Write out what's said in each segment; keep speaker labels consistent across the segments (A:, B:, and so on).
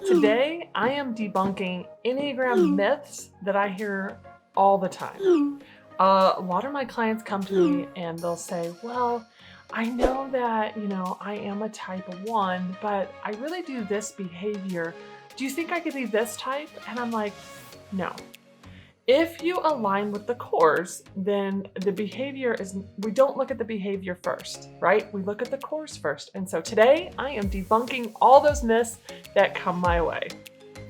A: Today, I am debunking Enneagram myths that I hear all the time. A lot of my clients come to me and they'll say, well, I know that, I am a type 1, but I really do this behavior. Do you think I could be this type? And I'm like, no. If you align with the cores, then the behavior we don't look at the behavior first, right? We look at the cores first. And so today I am debunking all those myths that come my way.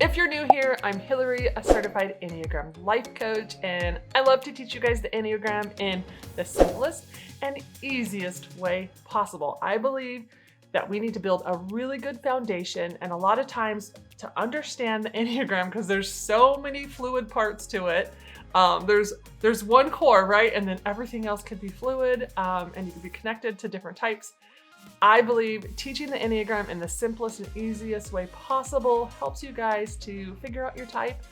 A: If you're new here, I'm Hillary, a certified Enneagram life coach, and I love to teach you guys the Enneagram in the simplest and easiest way possible. I believe that we need to build a really good foundation, and a lot of times to understand the Enneagram, because there's so many fluid parts to it. There's one core, right? And then everything else could be fluid, and you can be connected to different types. I believe teaching the Enneagram in the simplest and easiest way possible helps you guys to figure out your type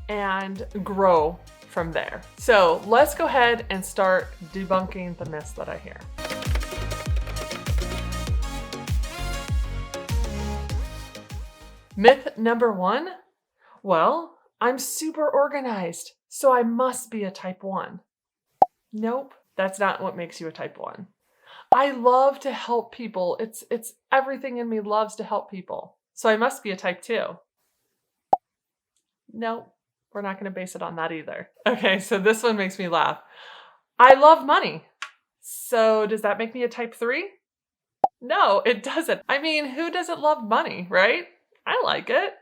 A: and grow from there. So let's go ahead and start debunking the myths that I hear. Myth number 1, well, I'm super organized, so I must be a type 1. Nope, that's not what makes you a type 1. I love to help people. It's everything in me loves to help people. So I must be a type 2. Nope, we're not going to base it on that either. Okay, so this one makes me laugh. I love money. So does that make me a type 3? No, it doesn't. I mean, who doesn't love money, right? I like it.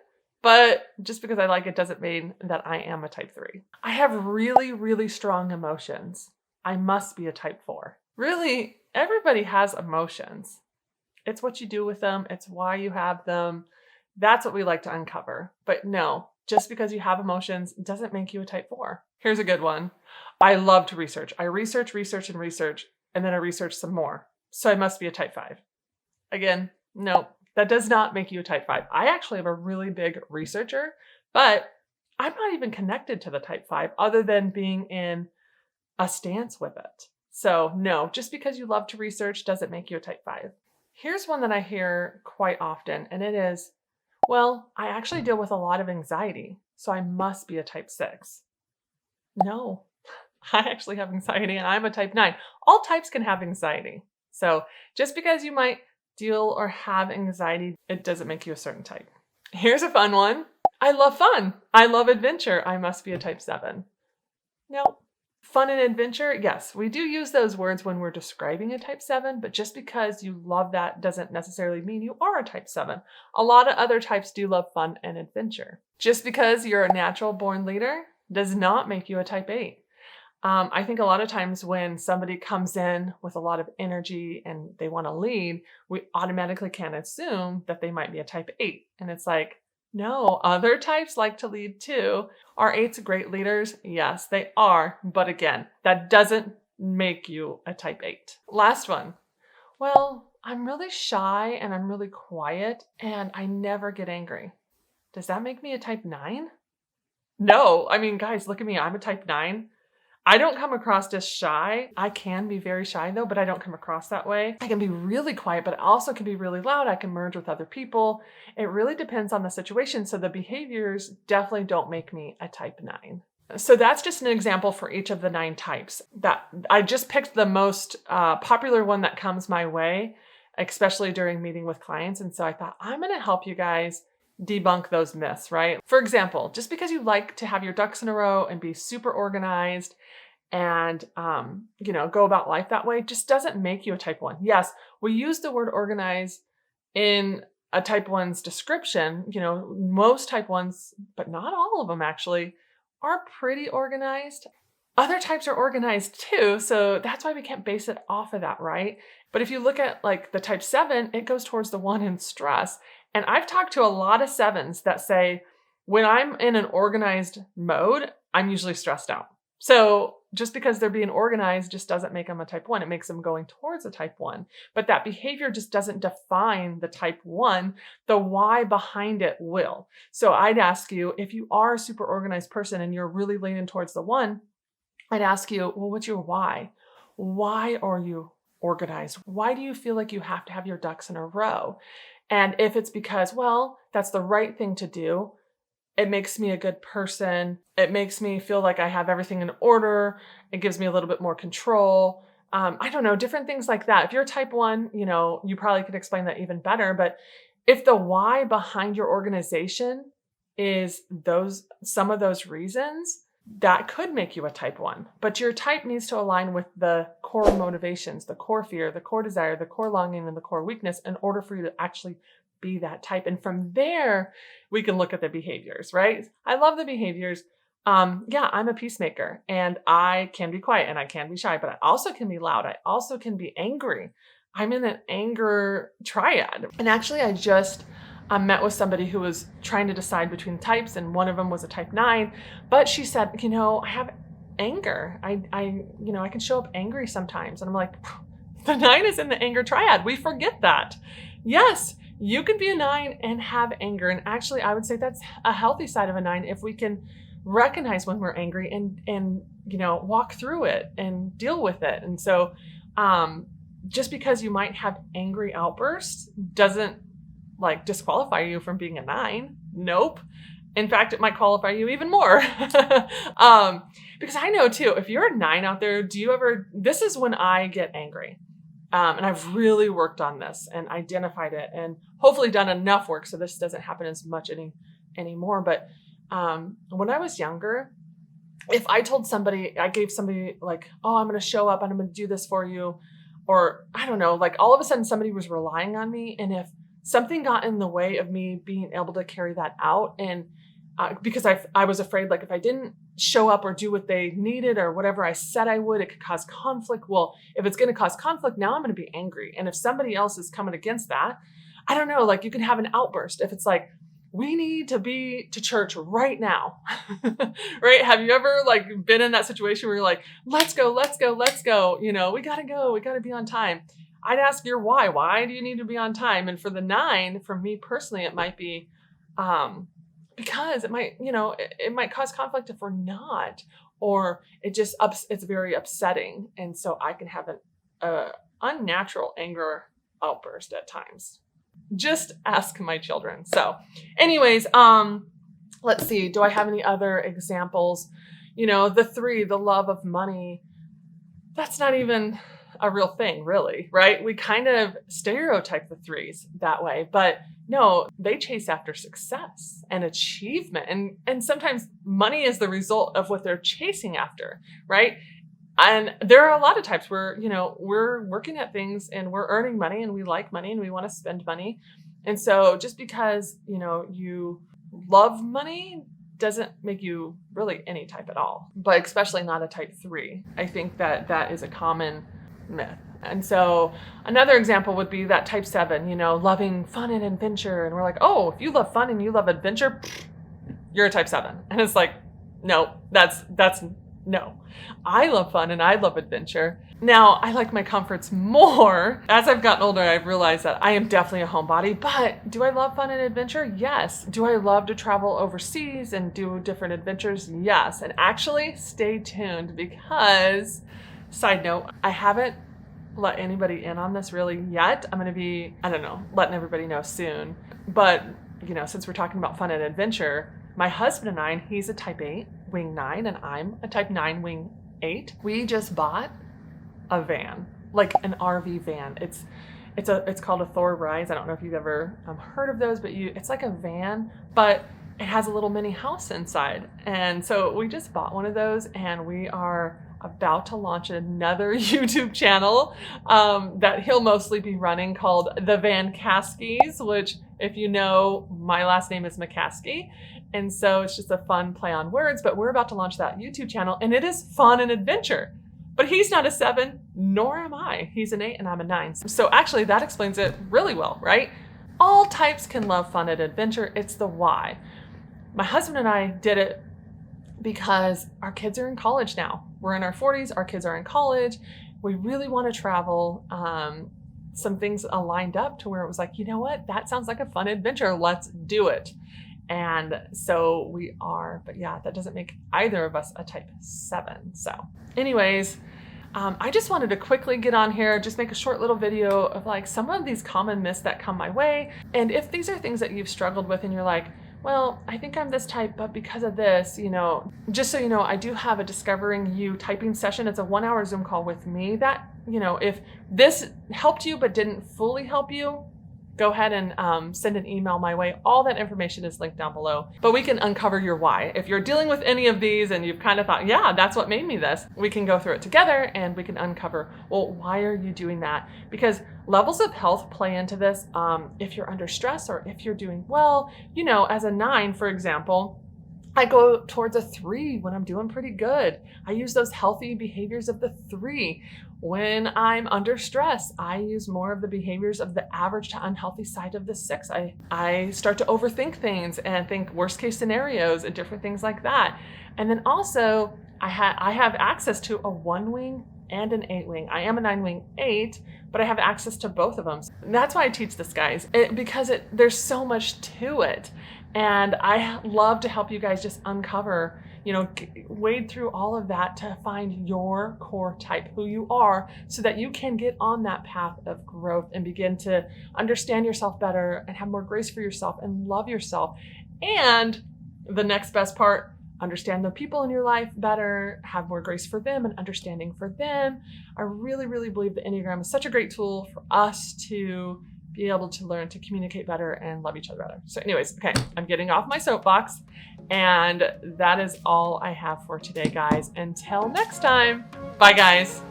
A: But just because I like it doesn't mean that I am a type 3. I have really, really strong emotions. I must be a type 4. Really, everybody has emotions. It's what you do with them. It's why you have them. That's what we like to uncover. But no, just because you have emotions doesn't make you a type 4. Here's a good one. I love to research. I research, and then I research some more. So I must be a type 5. Again, no, that does not make you a type 5. I actually have a really big researcher, but I'm not even connected to the type 5 other than being in a stance with it. So no, just because you love to research doesn't make you a type 5. Here's one that I hear quite often, and it is, well, I actually deal with a lot of anxiety, so I must be a type 6. No, I actually have anxiety and I'm a type 9. All types can have anxiety. So just because you might deal or have anxiety, it doesn't make you a certain type. Here's a fun one. I love fun. I love adventure. I must be a type 7. No. Fun and adventure, yes, we do use those words when we're describing a type 7, but just because you love that doesn't necessarily mean you are a type 7. A lot of other types do love fun and adventure. Just because you're a natural born leader does not make you a type 8. I think a lot of times when somebody comes in with a lot of energy and they want to lead, we automatically can assume that they might be a type 8. And it's like, no, other types like to lead too. Are 8s great leaders? Yes, they are. But again, that doesn't make you a type 8. Last one. Well, I'm really shy and I'm really quiet and I never get angry. Does that make me a type 9? No. I mean, guys, look at me. I'm a type 9. I don't come across as shy. I can be very shy though, but I don't come across that way. I can be really quiet, but I also can be really loud. I can merge with other people. It really depends on the situation. So the behaviors definitely don't make me a type 9. So that's just an example for each of the 9 types. That I just picked the most popular one that comes my way, especially during meeting with clients. And so I thought, I'm going to help you guys debunk those myths, right? For example, just because you like to have your ducks in a row and be super organized and, go about life that way just doesn't make you a type 1. Yes, we use the word organize in a type 1's description. Most type 1s, but not all of them actually, are pretty organized. Other types are organized too, so that's why we can't base it off of that, right? But if you look at like the type 7, it goes towards the 1 in stress. And I've talked to a lot of 7s that say, when I'm in an organized mode, I'm usually stressed out. So just because they're being organized just doesn't make them a type 1. It makes them going towards a type 1. But that behavior just doesn't define the type 1. The why behind it will. So I'd ask you, if you are a super organized person and you're really leaning towards the 1, I'd ask you, well, what's your why? Why are you organized? Why do you feel like you have to have your ducks in a row? And if it's because, well, that's the right thing to do, it makes me a good person. It makes me feel like I have everything in order. It gives me a little bit more control. I don't know, different things like that. If you're type 1, you probably could explain that even better. But if the why behind your organization is some of those reasons, that could make you a type 1. But your type needs to align with the core motivations, the core fear, the core desire, the core longing, and the core weakness in order for you to actually be that type. And from there, we can look at the behaviors, right? I love the behaviors. Yeah, I'm a peacemaker and I can be quiet and I can be shy, but I also can be loud. I also can be angry. I'm in an anger triad. And actually, I just met with somebody who was trying to decide between types, and one of them was a type 9, but she said, I have anger. I can show up angry sometimes. And I'm like, the 9 is in the anger triad. We forget that. Yes, you can be a 9 and have anger. And actually, I would say that's a healthy side of a 9 if we can recognize when we're angry and walk through it and deal with it. And so just because you might have angry outbursts doesn't disqualify you from being a 9. Nope. In fact, it might qualify you even more. Because I know too, if you're a 9 out there, this is when I get angry. And I've really worked on this and identified it and hopefully done enough work so this doesn't happen as much anymore. But when I was younger, if I gave somebody oh, I'm going to show up and I'm going to do this for you, or I don't know, all of a sudden somebody was relying on me. And if something got in the way of me being able to carry that out, and because I was afraid, if I didn't show up or do what they needed or whatever I said I would, it could cause conflict. Well, if it's going to cause conflict, now I'm going to be angry. And if somebody else is coming against that, I don't know, you can have an outburst. If it's we need to be to church right now, right? Have you ever been in that situation where you're like, let's go. We got to be on time. I'd ask your why. Why do you need to be on time? And for the 9, for me personally, it might be, because it might cause conflict if we're not, or it's very upsetting. And so I can have an unnatural anger outburst at times. Just ask my children. So anyways, let's see. Do I have any other examples? The 3, the love of money, that's not even a real thing, really, right? We kind of stereotype the 3s that way, but no, they chase after success and achievement. And sometimes money is the result of what they're chasing after, right? And there are a lot of types where, we're working at things and we're earning money and we like money and we want to spend money. And so just because, you love money doesn't make you really any type at all, but especially not a type 3. I think that is a common myth. And so another example would be that type 7, loving fun and adventure. And we're like, oh, if you love fun and you love adventure, you're a type 7. And it's no, that's no. I love fun and I love adventure. Now, I like my comforts more. As I've gotten older, I've realized that I am definitely a homebody, but do I love fun and adventure? Yes. Do I love to travel overseas and do different adventures? Yes. And actually, stay tuned because, side note, I haven't let anybody in on this really yet. I'm going to be, letting everybody know soon. But, since we're talking about fun and adventure, my husband and I, he's a type 8 wing 9 and I'm a type 9 wing 8. We just bought a van, an RV van. It's called a Thor Rise. I don't know if you've ever heard of those, but it's like a van, but it has a little mini house inside. And so we just bought one of those and we are about to launch another YouTube channel that he'll mostly be running called The Van Caskies, which if you know, my last name is McCaskey. And so it's just a fun play on words, but we're about to launch that YouTube channel and it is fun and adventure. But he's not a 7, nor am I. He's an 8 and I'm a 9. So actually that explains it really well, right? All types can love fun and adventure. It's the why. My husband and I did it because our kids are in college now. We're in our 40s, our kids are in college. We really want to travel. Some things aligned up to where it was you know what? That sounds like a fun adventure. Let's do it. And so we are, but yeah, that doesn't make either of us a type 7. So anyways, I just wanted to quickly get on here, just make a short little video of like some of these common myths that come my way. And if these are things that you've struggled with and you're like, well, I think I'm this type, but because of this, just so you know, I do have a Discovering You typing session. It's a 1-hour Zoom call with me that, if this helped you but didn't fully help you, go ahead and send an email my way. All that information is linked down below. But we can uncover your why. If you're dealing with any of these and you've kind of thought, yeah, that's what made me this, we can go through it together and we can uncover, well, why are you doing that? Because levels of health play into this. If you're under stress or if you're doing well, as a 9, for example, I go towards a 3 when I'm doing pretty good. I use those healthy behaviors of the 3. When I'm under stress, I use more of the behaviors of the average to unhealthy side of the 6. I start to overthink things and think worst case scenarios and different things like that. And then also I have access to a 1 wing and an 8 wing. I am a 9 wing 8, but I have access to both of them. And that's why I teach this, guys, because there's so much to it. And I love to help you guys just uncover, wade through all of that to find your core type, who you are, so that you can get on that path of growth and begin to understand yourself better and have more grace for yourself and love yourself. And the next best part, understand the people in your life better, have more grace for them and understanding for them. I really, really believe the Enneagram is such a great tool for us to be able to learn to communicate better and love each other better. So anyways, okay, I'm getting off my soapbox, and that is all I have for today, guys. Until next time, bye guys.